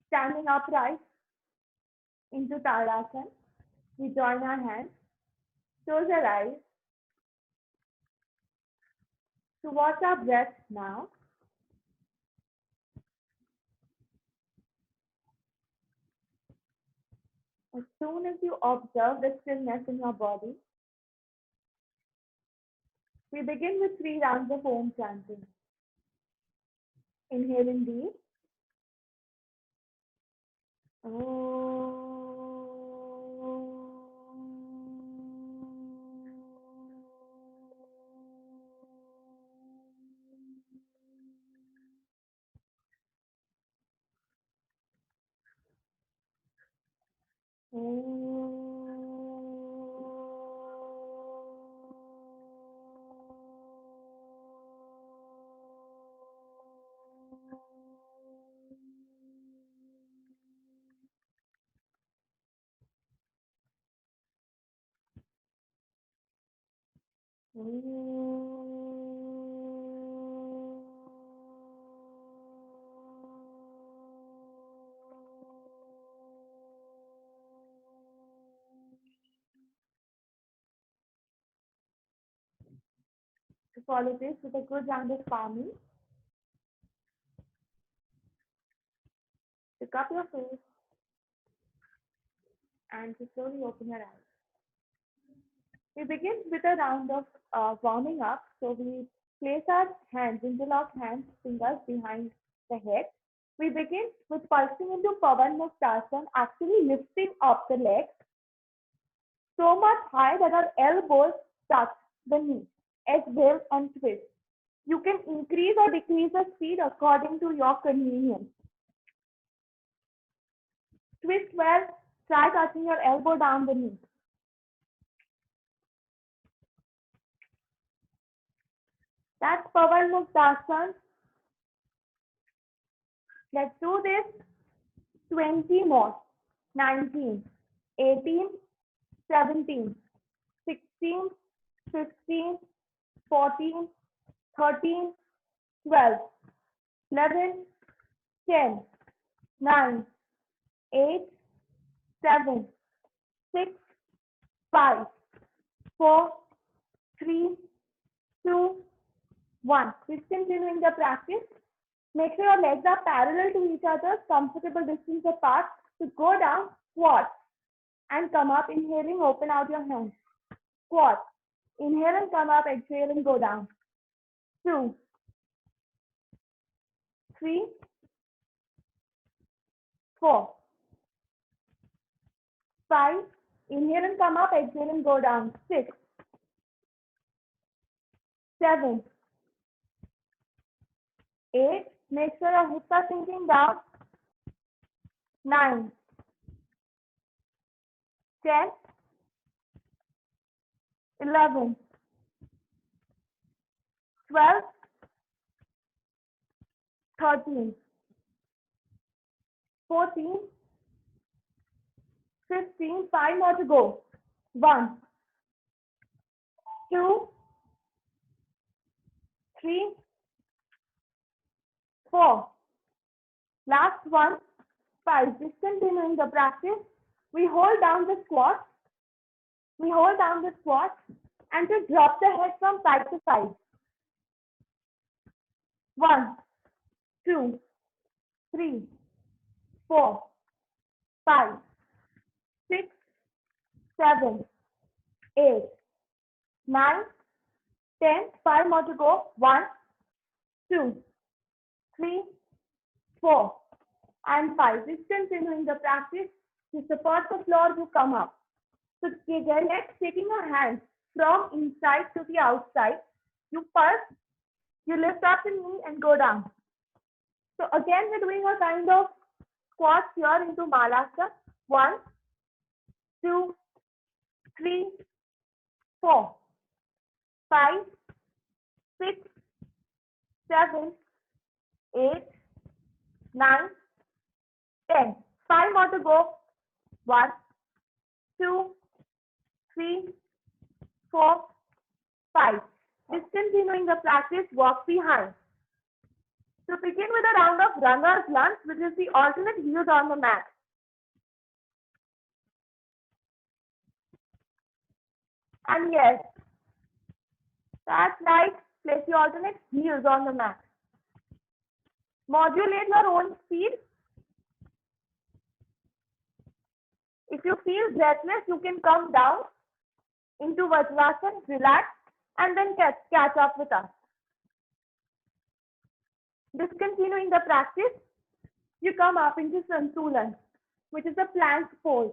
Standing upright into Tadasana. We join our hands, close our eyes. So watch our breath now. As soon as you observe the stillness in your body, we begin with 3 rounds of Om chanting. Inhaling deep. To follow this with a good round of palming. Pick up your face and to slowly open your eyes. We begin with a round of warming up. So we place our hands, interlock hands, fingers behind the head. We begin with pulsing into Pavanmuktasana, actually lifting up the legs so much high that our elbows touch the knee. Exhale and twist. You can increase or decrease the speed according to your convenience. Twist well, try touching your elbow down the knee. That's Pavanmuktasana. Let's do this 20 more. 19, 18, 17, 16, 15, 14, 13, 12, 11, 10, 9, 8, 7, 6, 5, 4, 3, 2, 1. Please continuing the practice. Make sure your legs are parallel to each other, comfortable distance apart. To go down, squat and come up. Inhaling, open out your hands. Squat. Inhale and come up. Exhale and go down. 2, 3, 4, 5. Inhale and come up. Exhale and go down. 6, 7, 8. Make sure your hips are sinking down. 9, 10, 11, 12, 13, 14, 15. 5 more to go. 1, 2, 3, 4. Last one. 5. Discontinuing the practice. We hold down the squat. And to drop the head from side to side. 1, 2, 3, 4, 5, 6, 7, 8, 9, 10. 5 more to go. 1, 2, 3, 4, and 5. Discontinuing the practice. To support the floor, you come up. So let's taking your hands from inside to the outside. You pulse, you lift up the knee and go down. So again, we're doing a kind of squat here into Malasana. 1, 2, 3, 4, 5, 6, 7, 8, 9, 10. 5 more to go. 1, 2, 3, 4, 5. Discontinuing the practice, walk behind. So begin with a round of runner's lunge, which is the alternate heels on the mat. And yes, that's right. Place your alternate heels on the mat. Modulate your own speed. If you feel breathless, you can come down into Vajrasana, relax, and then catch up with us. Discontinuing the practice, you come up into Santulan, which is a plank pose.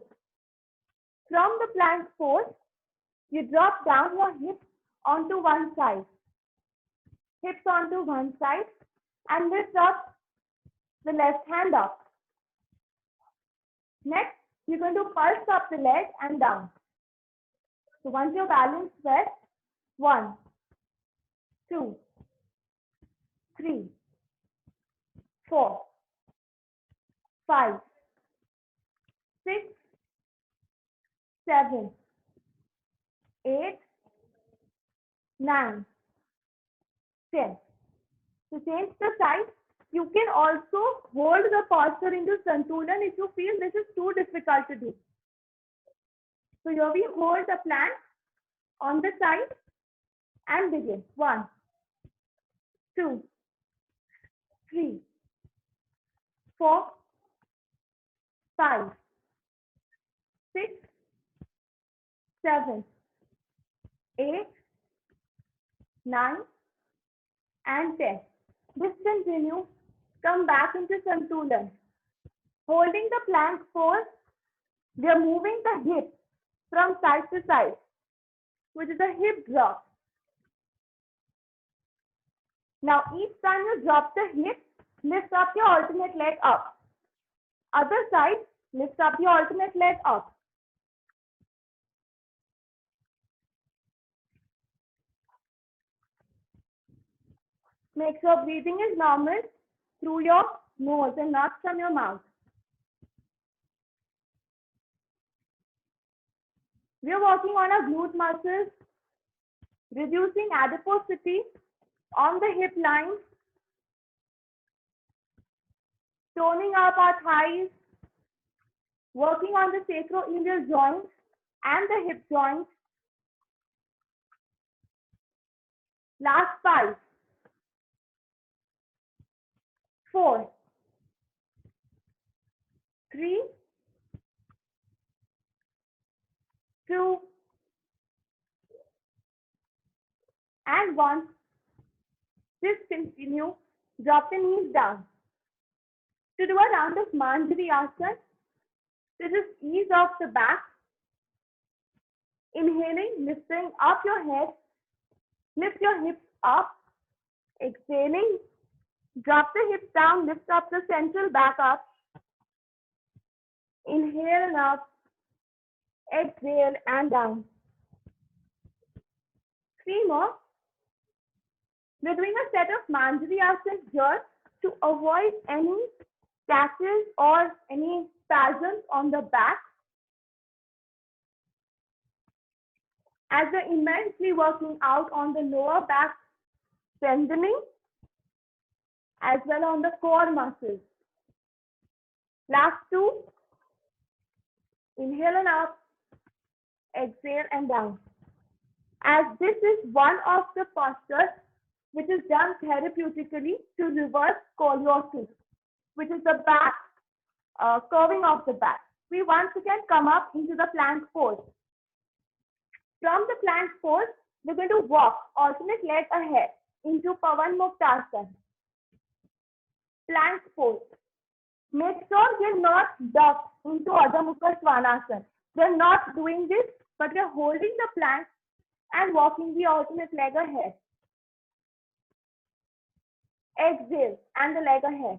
From the plank pose, you drop down your hips onto one side. Hips onto one side and lift up the left hand up. Next, you're going to pulse up the leg and down. So once you're balanced well, 1, 2, 3, 4, 5, 6, 7, 8, 9, 10. To change the side, you can also hold the posture into Santulan if you feel this is too difficult to do. So here we hold the plank on the side and begin. 1, 2, 3, 4, 5, 6, 7, 8, 9, and 10. Discontinue. Come back into Santulan. Holding the plank pose, we are moving the hip from side to side, which is a hip drop. Now, each time you drop the hip, lift up your alternate leg up. Other side, lift up your alternate leg up. Make sure breathing is normal through your nose and not from your mouth. We are working on our glute muscles, reducing adiposity on the hip lines, toning up our thighs, working on the sacroiliac joints and the hip joints. Last 5, 4, 3, 2, and 1. Just continue. Drop the knees down. To do a round of Manjari Asana, this is ease off the back. Inhaling, lifting up your head. Lift your hips up. Exhaling, drop the hips down. Lift up the central back up. Inhale and up. Exhale and down. 3 more. We're doing a set of Manjari Asana here to avoid any catches or any spasms on the back, as we're immensely working out on the lower back strengthening as well on the core muscles. Last 2. Inhale and up. Exhale and down. As this is one of the postures which is done therapeutically to reverse scoliosis, which is the back, curving of the back. We once again come up into the plank pose. From the plank pose, we're going to walk alternate leg ahead into Pavan Muktasana. Plank pose. Make sure you're not ducked into Adho Mukha Svanasana. We're not doing this, but we're holding the plank and walking the alternate leg ahead. Exhale and the leg ahead.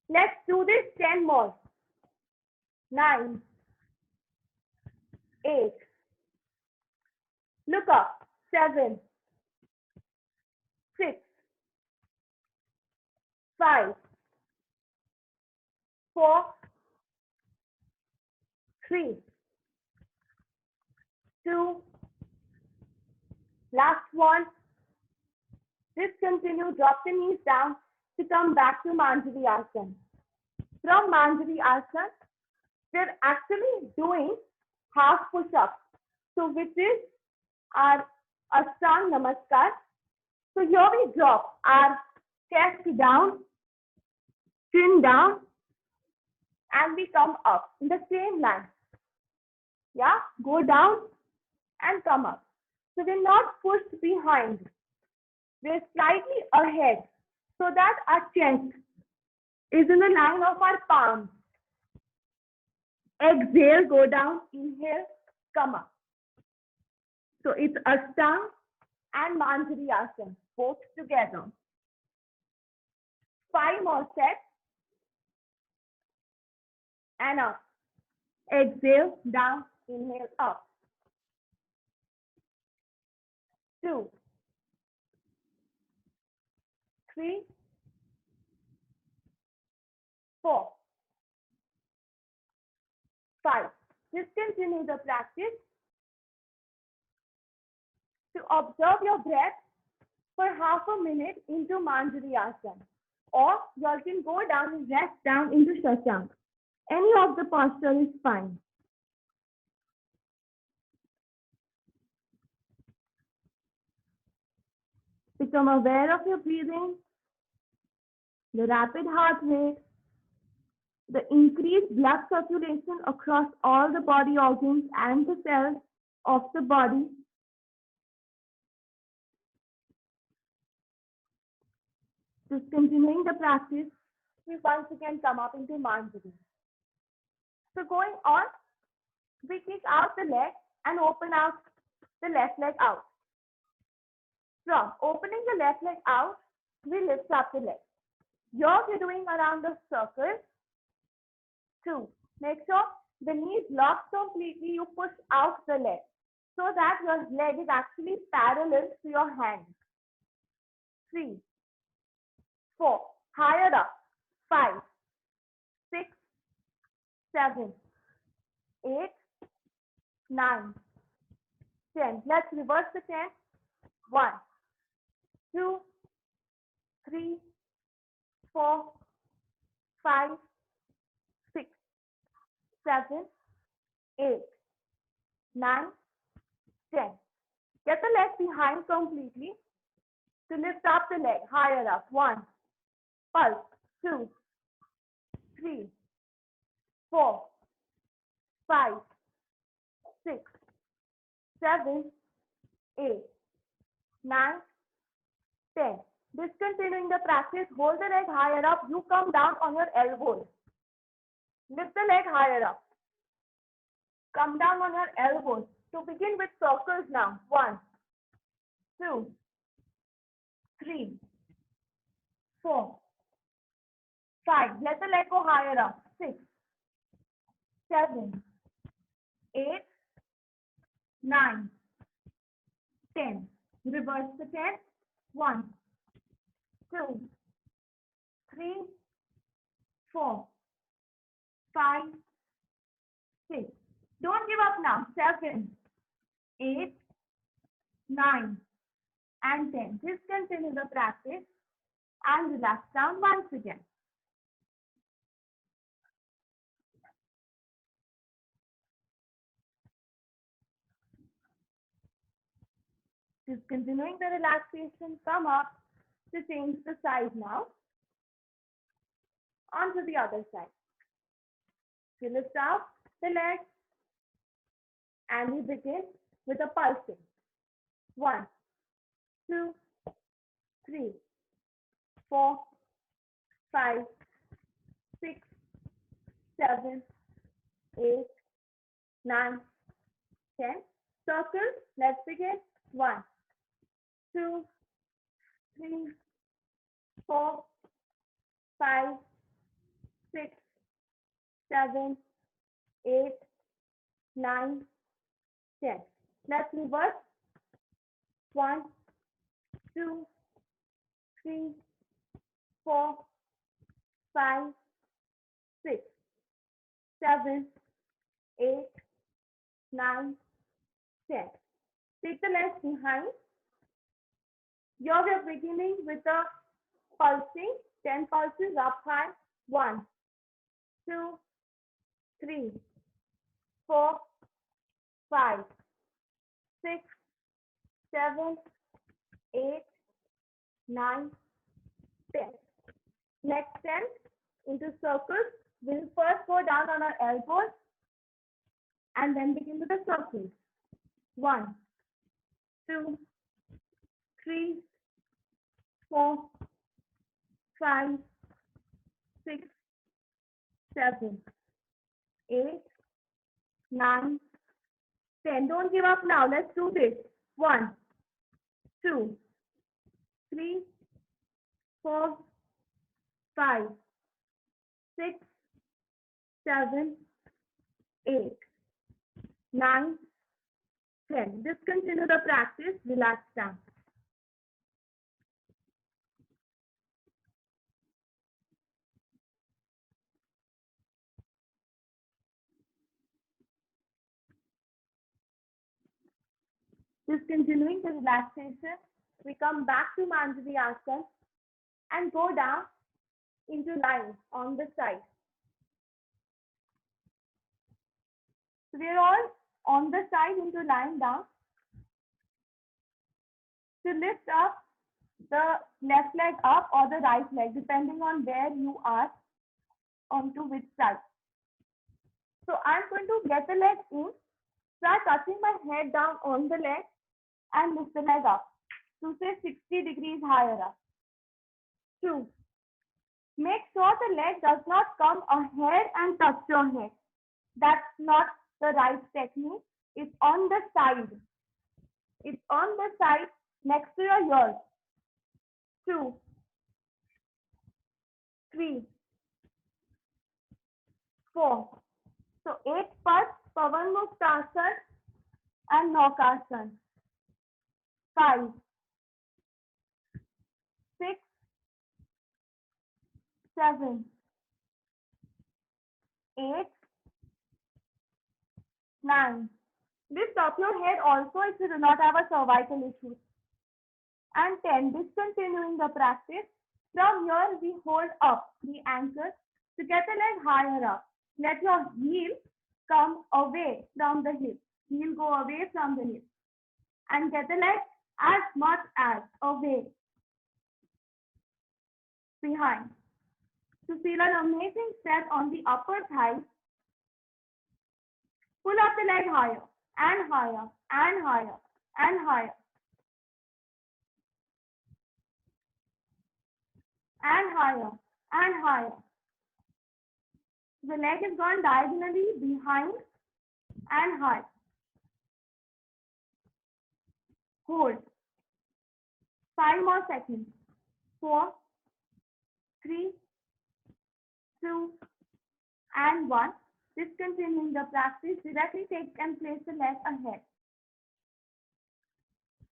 Let's do this 10 more. 9, 8. Look up. 7, 6, 5, 4, 3, 2. Last one. Just continue, drop the knees down to come back to Manjari Asana. From Manjari Asana, we're actually doing half push-up. So which is our Ashtang Namaskar. So here we drop our chest down, chin down, and we come up in the same line. Yeah, go down and come up. So we're not pushed behind. We're slightly ahead so that our chest is in the line of our palms. Exhale, go down, inhale, come up. So it's Ashtang and Manjari Asana, both together. 5 more sets. And up. Exhale, down, inhale, up. 2, 3, 4, 5. Just continue the practice to observe your breath for half a minute into Manjari Asana. Or you can go down and rest down into Shashank. Any of the posture is fine. Become aware of your breathing, the rapid heart rate, the increased blood circulation across all the body organs and the cells of the body. Just continuing the practice, we once again come up into Manjari. So going on, we kick out the leg and open out the left leg out. From opening the left leg out, we lift up the leg. Here we're doing around the circle. 2, make sure the knees lock completely. You push out the leg so that your leg is actually parallel to your hand. 3, 4, higher up. 5, 6, 7, 8, 9, 10. Let's reverse the 10. 1, 2, 3, 4, 5, 6, 7, 8, 9, 10. Get the leg behind completely to lift up the leg higher up. 1, pulse. 2, 3, 4, 5, 6, 7, 8, 9, 10. Discontinuing the practice, hold the leg higher up. You come down on your elbows. Lift the leg higher up. Come down on your elbows. To begin with circles now. 1, 2, 3, 4, 5. Let the leg go higher up. 6, 7, 8, 9, 10. Reverse the 10. 1, 2, 3, 4, 5, 6. Don't give up now. 7, 8, 9, and 10. Just continue the practice and relax down once again. Just continuing the relaxation, come up to change the side now. Onto the other side. You lift up the leg and we begin with a pulsing. 1, 2, 3, 4, 5, 6, 7, 8, 9, 10. Circles. Let's begin. 1, 2, 3, 4, 5, 6, 7, 8, 9, 10. Let's reverse. 1, 2, 3, 4, 5, 6, 7, 8, 9, 10. Take the legs behind. Here we are beginning with the pulsing, 10 pulses up high. 1, 2, 3, 4, 5, 6, 7, 8, 9, 10. Next 10 into circles. We'll first go down on our elbows and then begin with the circles. 1, 2, 3, 4, 5, 6, 7, 8, 9, 10. Don't give up now. Let's do this. 1, 2, 3, 4, 5, 6, 7, 8, 9, 10. Just continue the practice. Relax down. Just continuing the relaxation. We come back to Manjari Asana and go down into line on the side. So we are all on the side into line down. To lift up the left leg up or the right leg, depending on where you are, onto which side. So I'm going to get the leg in, start touching my head down on the leg and lift the leg up to say 60 degrees higher up. 2. Make sure the leg does not come ahead and touch your head. That's not the right technique. It's on the side. It's on the side next to your ears. 2, 3, 4. So 8 parts, Pavan Muktasana and Naukasana. 5, 6, 7, 8, 9. Lift up your head also if you do not have a cervical issue. And 10. Discontinuing the practice. From here we hold up the ankle to get the leg higher up. Let your heel come away from the hip. Heel go away from the hip. And get the leg as much as away behind. To feel an amazing stretch on the upper thigh, pull up the leg higher and higher and higher and higher and higher and higher. The leg is gone diagonally behind and high. Hold. 5 more seconds. 4, 3, 2, and 1. Discontinuing the practice, directly take and place the leg ahead,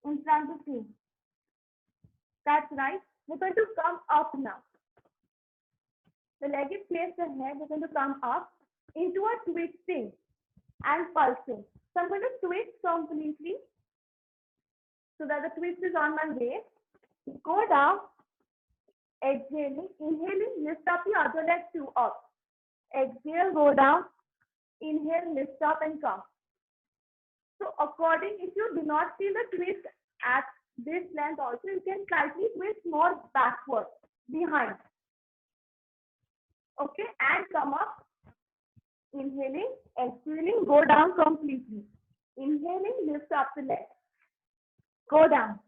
in front of you. That's right. We're going to come up now. The leg is placed ahead. We're going to come up into a twisting and pulsing. So I'm going to twist completely so that the twist is on my waist. Go down, exhaling, inhaling, lift up the other leg too up. Exhale, go down, inhale, lift up and come. So according, if you do not feel the twist at this length also, you can slightly twist more backward, behind. Okay, and come up. Inhaling, exhaling, go down completely. Inhaling, lift up the leg. Go down.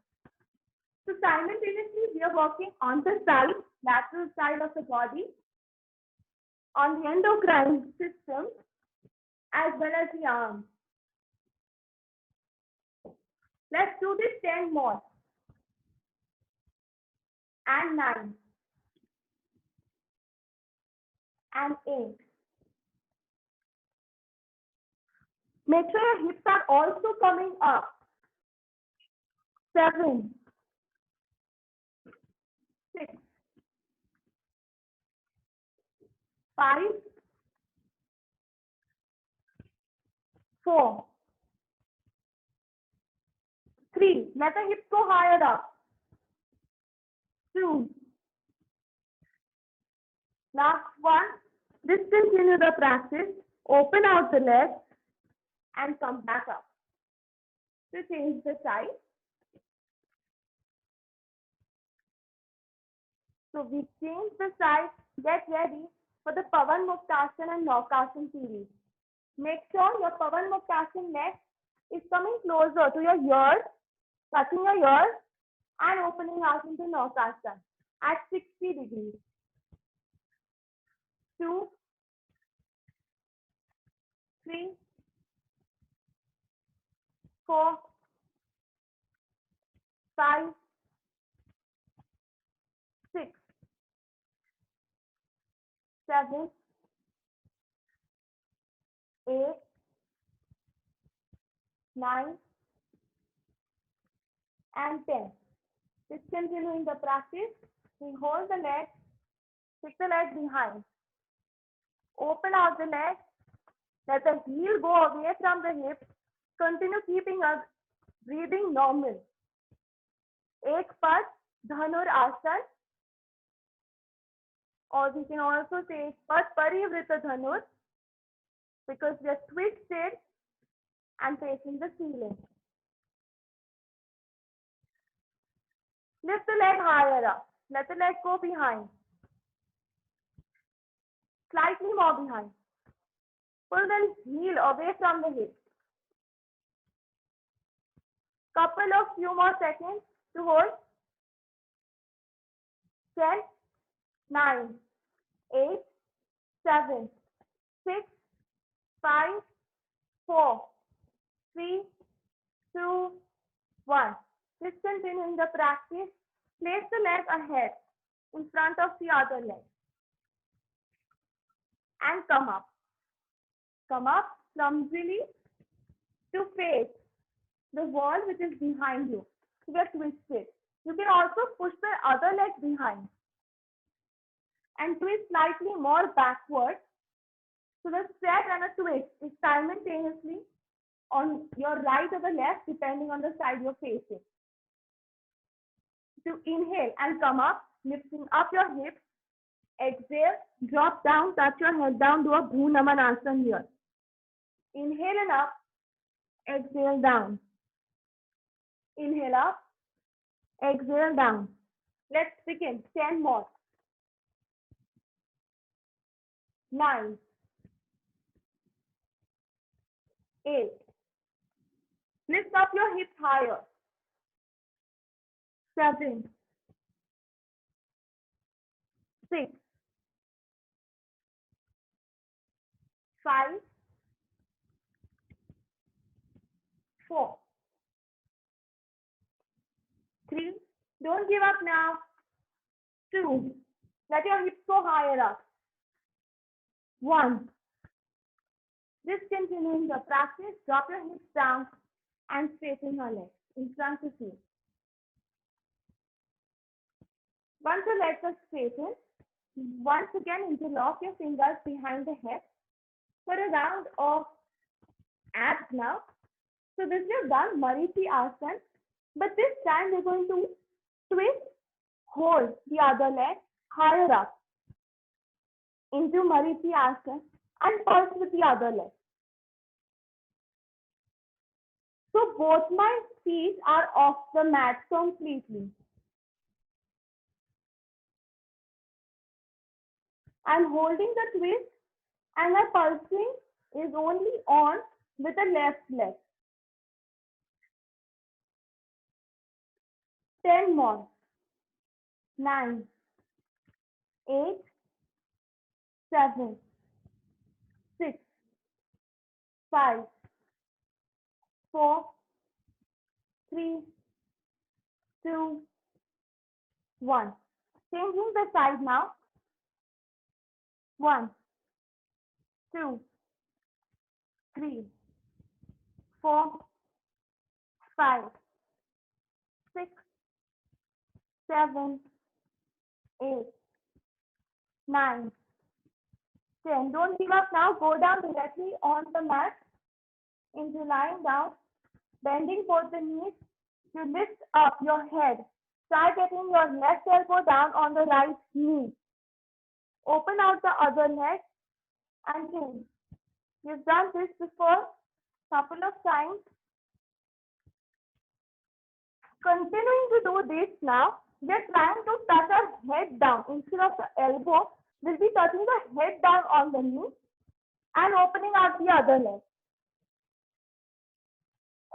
So simultaneously, we are working on the side, lateral side of the body, on the endocrine system, as well as the arms. Let's do this 10 more. And 9. And 8. Make sure your hips are also coming up. 7, 6, 5, 4, 3. Let the hips go higher up. 2. Last one. Discontinue the practice. Open out the legs and come back up. To change the side. So we change the side. Get ready for the Pavan Muktasana and Naukasana series. Make sure your Pavan Muktasana neck is coming closer to your ears, touching your ears, and opening out into Naukasana at 60 degrees. 2, 3, 4, 5, 6, 7, 8, 9, and 10. Discontinuing the practice, we hold the leg, stick the leg behind. Open out the leg, let the heel go away from the hip. Continue keeping us breathing normal. Ek Pad Dhanur Asana, or we can also say Ek Pad Parivrita Dhanur, because we are twisted and facing the ceiling. Lift the leg higher up. Let the leg go behind. Slightly more behind. Pull the heel away from the hip. Couple of few more seconds to hold. 10, 9, 8, 7, 6, 5, 4, 3, 2, 1. Discontinuing the practice. Place the leg ahead in front of the other leg. And come up. Come up clumsily to face the wall which is behind you. So we are twisted. You can also push the other leg behind and twist slightly more backward. So the stretch and a twist is simultaneously on your right or the left depending on the side you're facing. To inhale and come up, lifting up your hips. Exhale, drop down, touch your head down, do a Bhunamanasana here. Inhale and up, exhale down. Inhale up, exhale down. Let's begin. 10 more. 9, 8. Lift up your hips higher. 7, 6, 5, 4, 3. Don't give up now. 2. Let your hips go higher up. 1. Discontinuing the practice, drop your hips down and straighten your legs in front of you. Once your legs are straightened, once again interlock your fingers behind the head for a round of abs now. So this we have done Mariti Asana, but this time we're going to twist, hold the other leg higher up into Mariti Asana and pulse with the other leg. So both my feet are off the mat completely. I'm holding the twist and my pulsing is only on with the left leg. 10 more. 9, 8, 7, 6, 5, 4, 3, 2, 1. Changing the side now. 1, 2, 3, 4, 5, 6, 7, 8, 9, 10. Don't give up now. Go down directly on the mat into lying down, bending both the knees to lift up your head Try getting your left elbow down on the right knee. Open out the other leg and hinge. We've done this before couple of times. Continuing to do this now, we're trying to touch our head down. Instead of the elbow, we'll be touching the head down on the knee and opening out the other leg.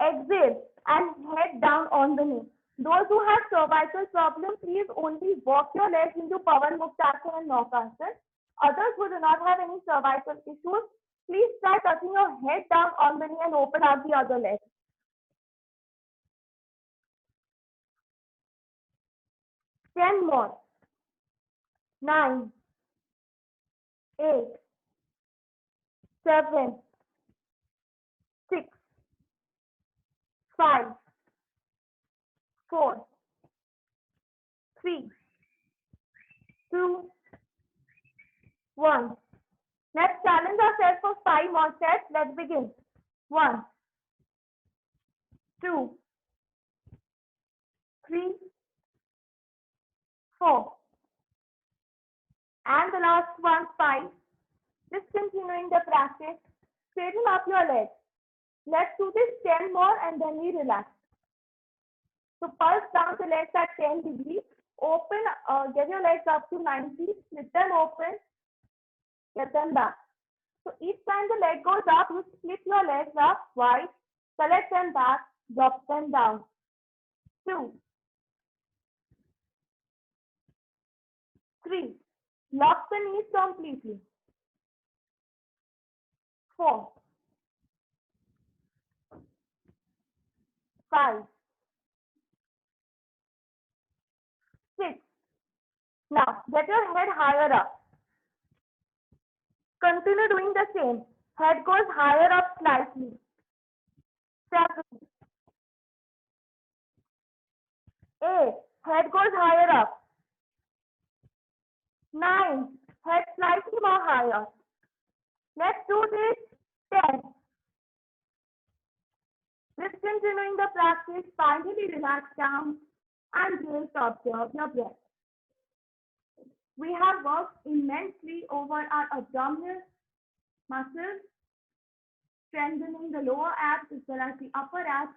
Exhale and head down on the knee. Those who have cervical problems, please only walk your legs into Pawan Muktasana and Naukasana. Others who do not have any cervical issues, please try touching your head down on the knee and open out the other leg. 10 more. 9, 8, 7, 6, 5, 4, 3, 2, 1. Let's challenge ourselves for 5 more sets. Let's begin. 1, 2, 3, 4. And the last one, 5. Just continuing the practice. Straighten up your legs. Let's do this 10 more and then we relax. So pulse down the legs at 10 degrees. Open, get your legs up to 90. Split them open. Get them back. So each time the leg goes up, you split your legs up wide. Collect them back. Drop them down. 2, 3. Lock the knees completely. 4, 5, 6. Now, get your head higher up. Continue doing the same. Head goes higher up slightly. 7, 8. Head goes higher up. 9. Head slightly more higher. Let's do this 10. Just continuing the practice. Finally relax down and just observe your breath. We have worked immensely over our abdominal muscles, strengthening the lower abs as well as the upper abs.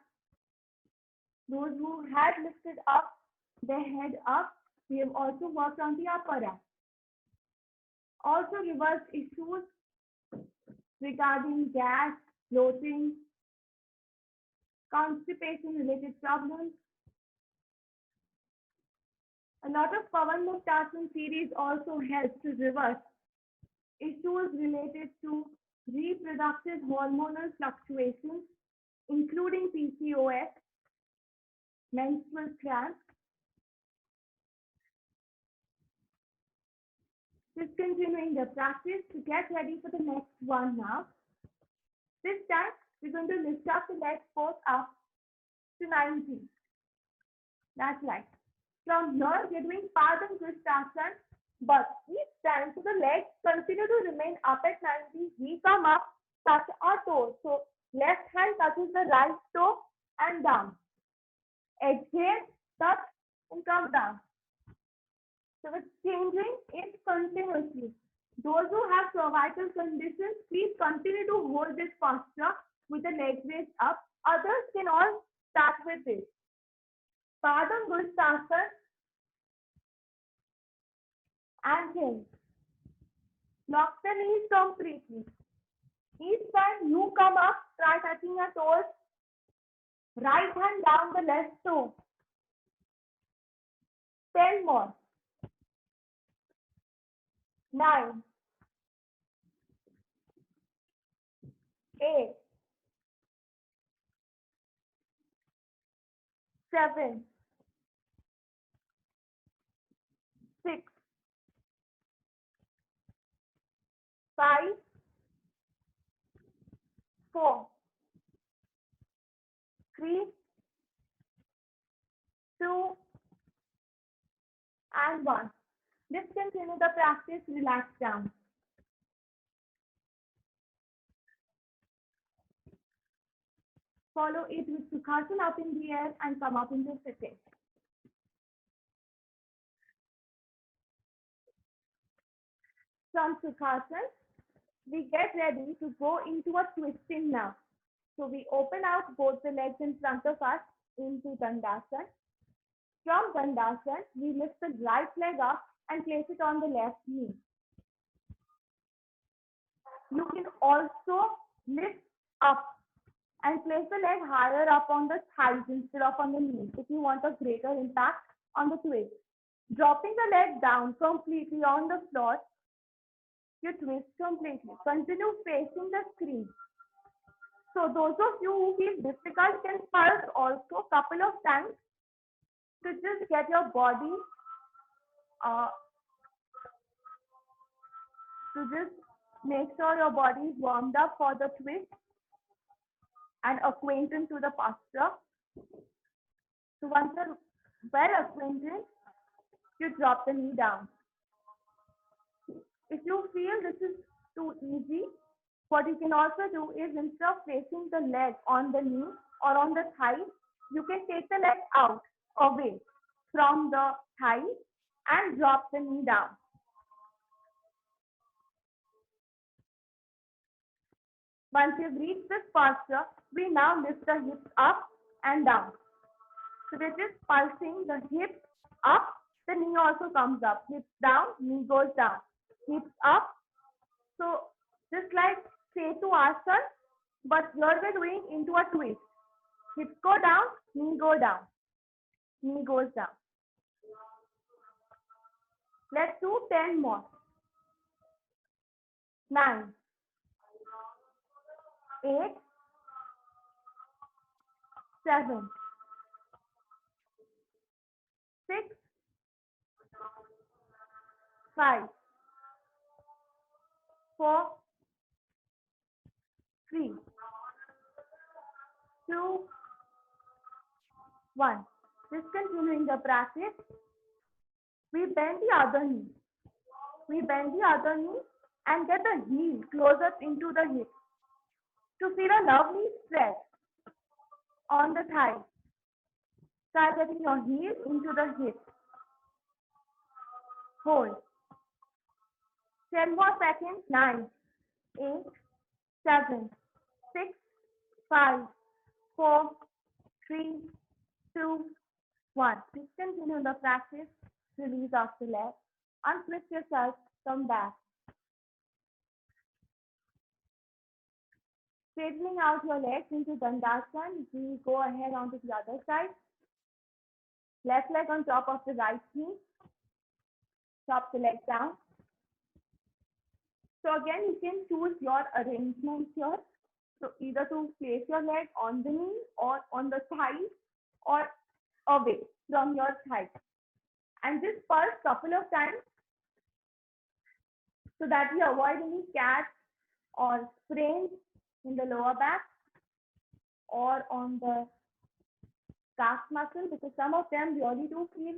Those who had lifted up their head up, we have also worked on the upper abs. Also reversed issues regarding gas, bloating, constipation related problems. A lot of Pawan Muktasana series also helps to reverse issues related to reproductive hormonal fluctuations, including PCOS, menstrual cramps. Just continuing the practice to get ready for the next one now. This time, we're going to lift up the legs both up to 90. That's right. From here, we're doing Padam Krishnasana, but each time, so the legs continue to remain up at 90. We come up, touch our toes. So left hand touches the right toe and down. Exhale, touch and come down. So it's changing it continuously. Those who have cervical conditions, please continue to hold this posture with the legs raised up. Others can all start with this. Padam Krishnasana and hinge. Lock the knees completely. Each time you come up, try touching your toes. Right hand down the left toe. 10 more. 9, 8, 7, 6, 5, 4, 3, 2, and 1. Just continue the practice, relax down. Follow it with Sukhasana up in the air and come up into sitting. From Sukhasana, we get ready to go into a twisting now. So we open out both the legs in front of us into Dandasana. From Dandasana, we lift the right leg up and place it on the left knee. You can also lift up and place the leg higher up on the thighs instead of on the knees if you want a greater impact on the twist. Dropping the leg down completely on the floor, you twist completely. Continue facing the screen. So those of you who feel difficult can pulse also a couple of times to just get your body uh, to just make sure your body is warmed up for the twist and acquainted to the posture. So once you're well acquainted, you drop the knee down. If you feel this is too easy, what you can also do is instead of placing the leg on the knee or on the thigh, you can take the leg out away from the thigh and drop the knee down. Once you've reached this posture, we now lift the hips up and down. So we're just pulsing the hips up, the knee also comes up. Hips down, knee goes down. Hips up. So just like Setu Asana, but here we're doing into a twist. Hips go down, knee go down. Knee goes down. Let's do 10 more. 9, 8, 7, 6, 5, 4, 3, 2, 1. Just continuing the practice. We bend the other knee. We bend the other knee and get the heel closer into the hip to feel a lovely stretch on the thigh. Start getting your heel into the hip. Hold. 10 more seconds. 9, 8, 7, 6, 5, 4, 3, 2, 1. Just continue the practice. Release off the leg. Untwist yourself. Come back. Straightening out your legs into Dandasana. We go ahead onto the other side. Left leg on top of the right knee. Drop the leg down. So again, you can choose your arrangement here. So either to place your leg on the knee or on the thigh or away from your thigh. And just pulse couple of times so that we avoid any cat or sprains in the lower back or on the calf muscle, because some of them really do feel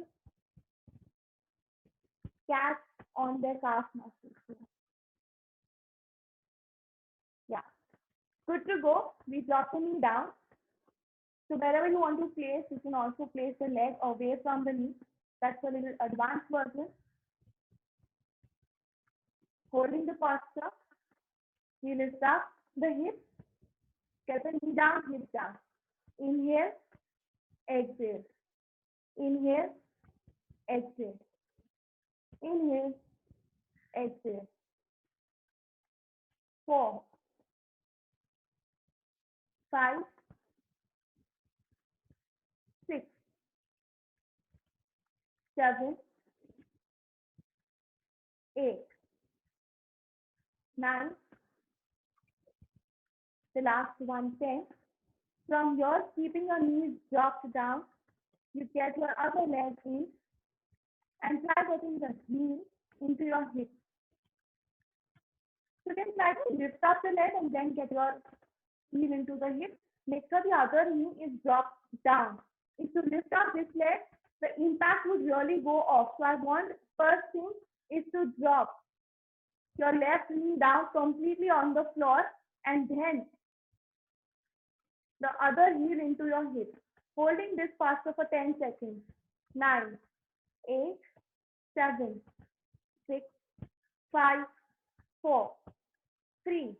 cat on their calf muscles. Yeah, good to go. We drop the knee down. So wherever you want to place, you can also place the leg away from the knee. That's a little advanced version. Holding the posture, we lift up the hips, get the knee down, hip down. Inhale, exhale. Inhale, exhale. Inhale, exhale. 4, 5, 6, 7, 8, 9. The last one, 10. From here, keeping your knees dropped down, you get your other leg in and try getting the knee into your hip. So you can try to lift up the leg and then get your heel into the hip. Make sure the other knee is dropped down. If you lift up this leg, the impact would really go off. So I want first thing is to drop your left knee down completely on the floor and then the other heel into your hip. Holding this posture for 10 seconds. 9, 8, 7, 6, 5, 4, 3,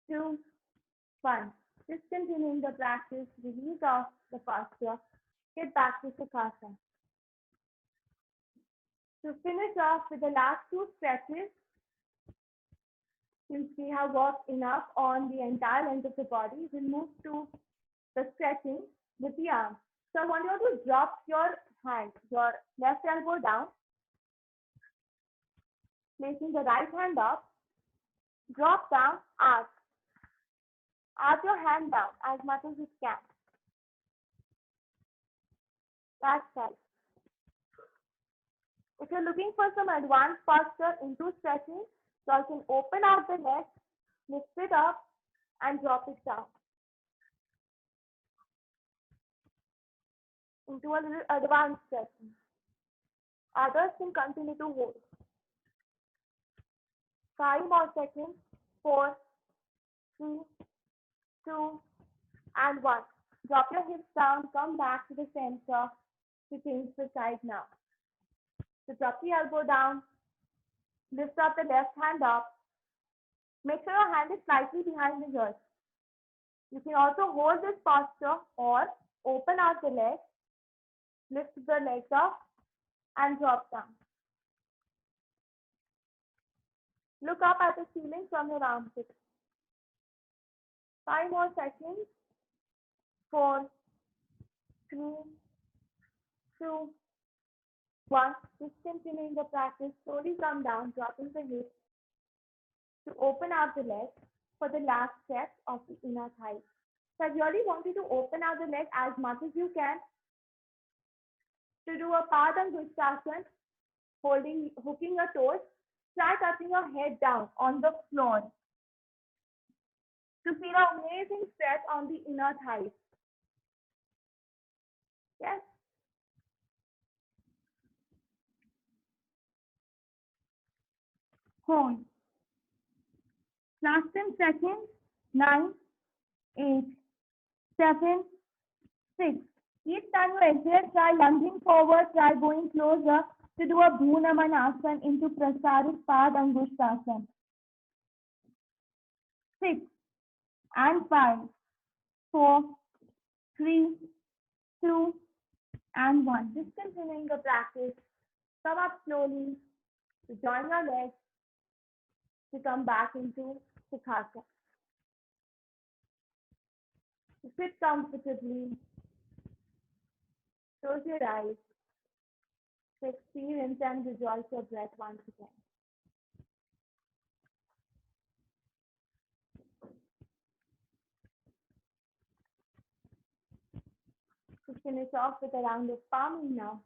2, 1. Discontinuing the practice, release off the posture, get back to Sukhasana. To finish off with the last two stretches, since we have worked enough on the entire length of the body, we'll move to the stretching with the arms. So I want you to drop your hand, your left elbow down, placing the right hand up, drop down, arch. Arch your hand down as much as you can. That's right. If you're looking for some advanced posture into stretching, so you can open out the leg, lift it up, and drop it down into a little advanced stretching. Others can continue to hold. 5 more seconds. 4, 3, 2, and 1. Drop your hips down, come back to the center to change the side now. So drop the elbow down, lift up the left hand up. Make sure your hand is slightly behind the ears. You can also hold this posture or open out the leg, lift the legs up and drop down. Look up at the ceiling from your armpits. 5 more seconds. 4, 3, 2, 1. Discontinuing the practice, slowly come down, dropping the hips to open out the leg for the last stretch of the inner thigh. So I really want you to open out the leg as much as you can. To do a Padangusthasana, hooking your toes, try touching your head down on the floor to feel an amazing stretch on the inner thighs. Yes. Hold. Last 10 seconds. 9, 8, 7, 6. Each time you exhale, try lunging forward, try going closer to do a Bhunamanasana into Prasarit Padangusthasana. 6 and 5, 4, 3, 2, and 1. Discontinuing the practice. Come up slowly to join your legs to come back into Sukhasana. To sit comfortably, close your eyes to experience and rejoice your breath once again. To finish off with a round of palming now.